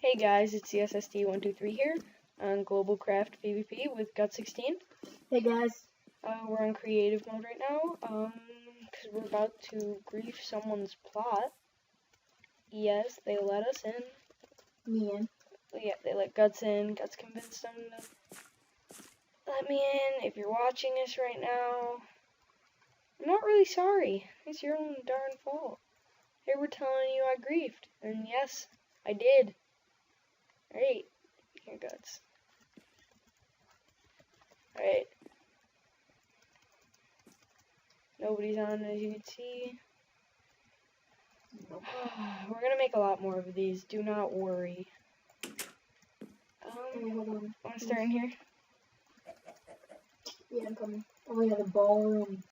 Hey guys, it's CSST123 here on Global Craft PvP with Gut16. Hey guys. We're on creative mode right now, because we're about to grief someone's plot. Yes, they let us in. Me in. Yeah, they let Guts in. Guts convinced them to let me in. If you're watching this right now, I'm not really sorry. It's your own darn fault. They were telling you I griefed, and yes, I did. Alright, here Guts. Alright. Nobody's on, as you can see. Nope. We're gonna make a lot more of these, do not worry. Hey, hold on. Wanna start in here? Yeah, I'm coming. Oh yeah, the ballroom.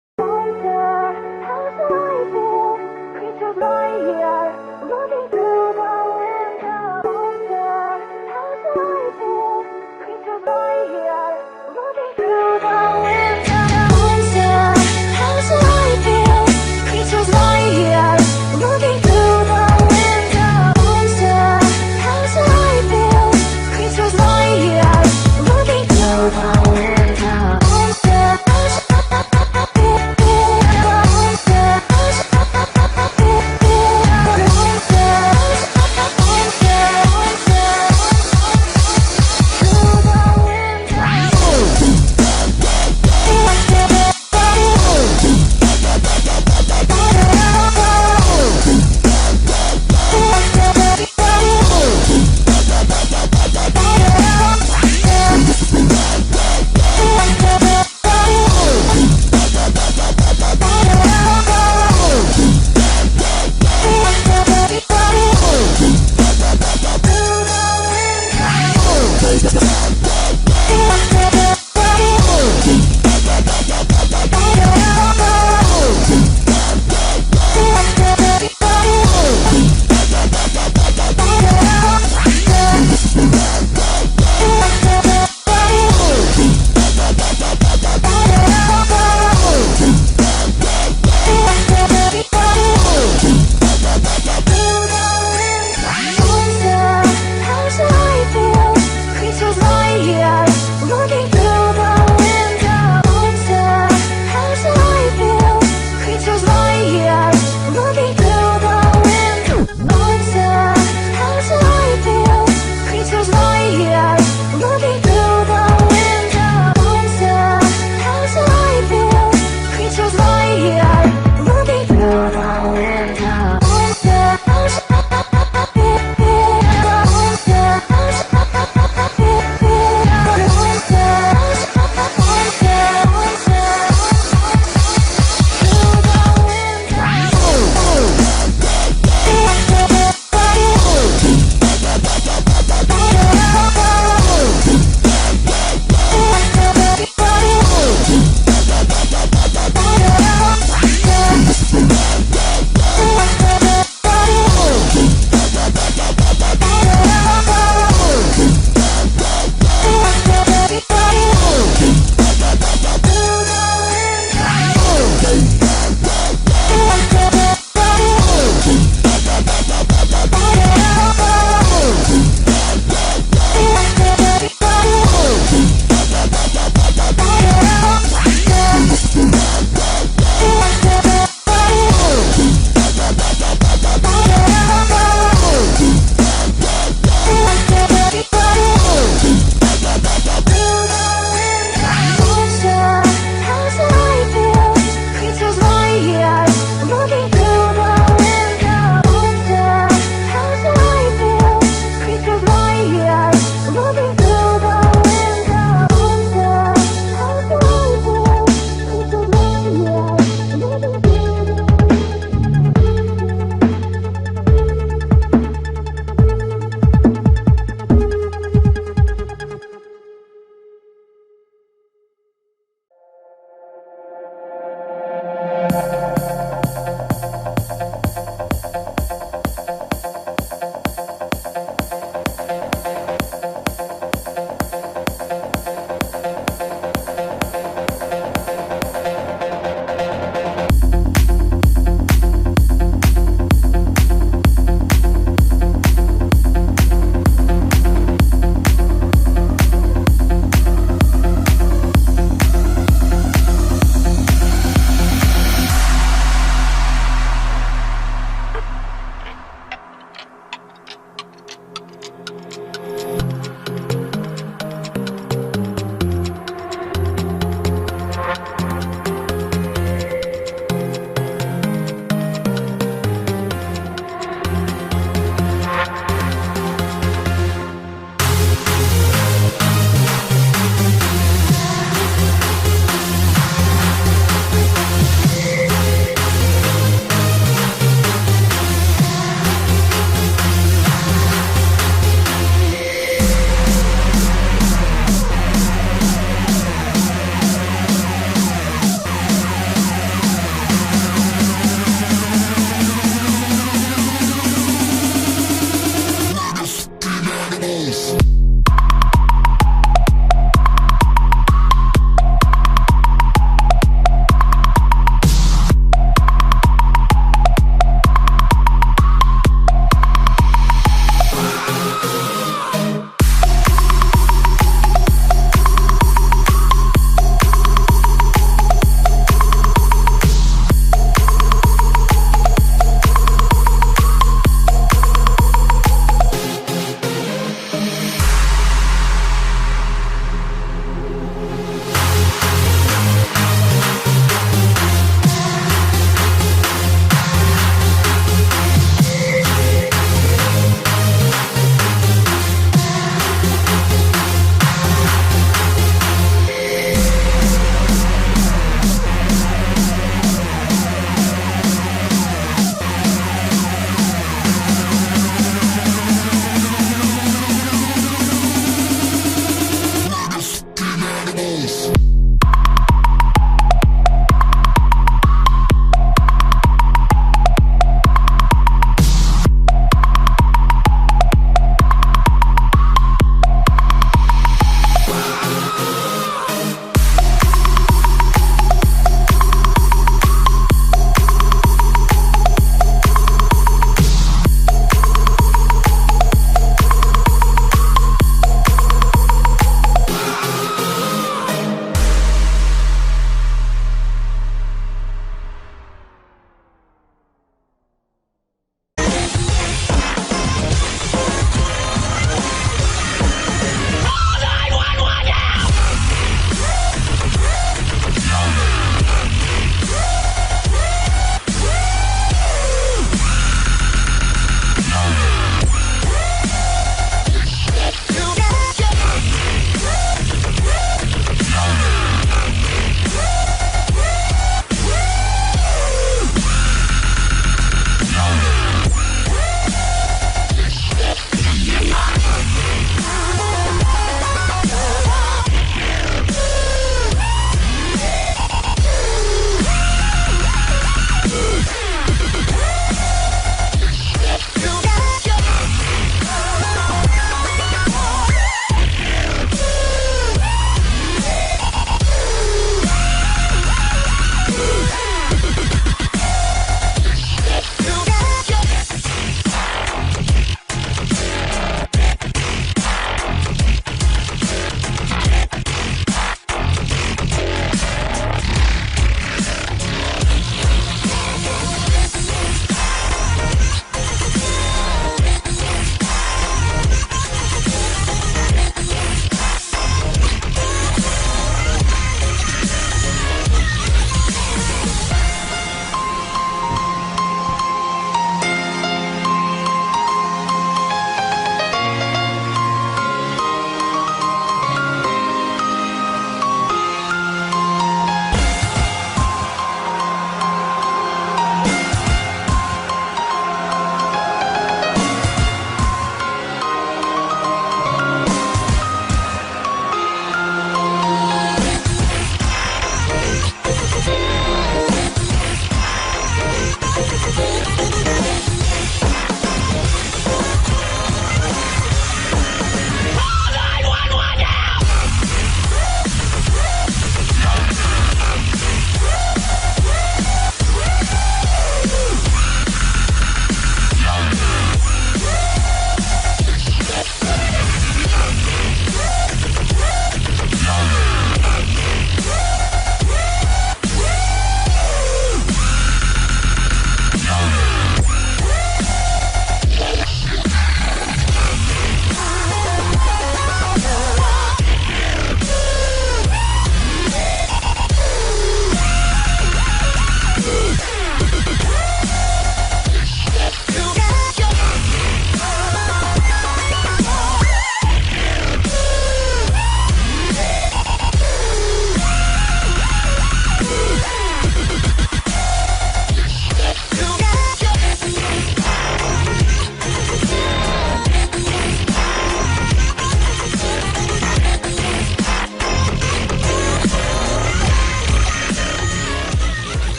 animals.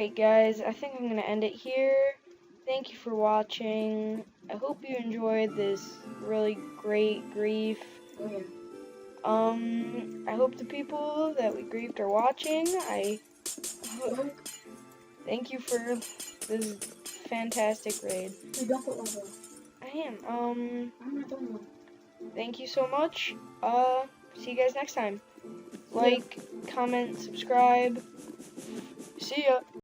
Alright guys, I think I'm going to end it here. thank you for watching. I hope you enjoyed this really great grief. Go ahead. I hope the people that we grieved are watching. Thank you for this fantastic raid. We don't put level. I am. I'm not doing one. Thank you so much. See you guys next time. Like, comment, subscribe. See ya.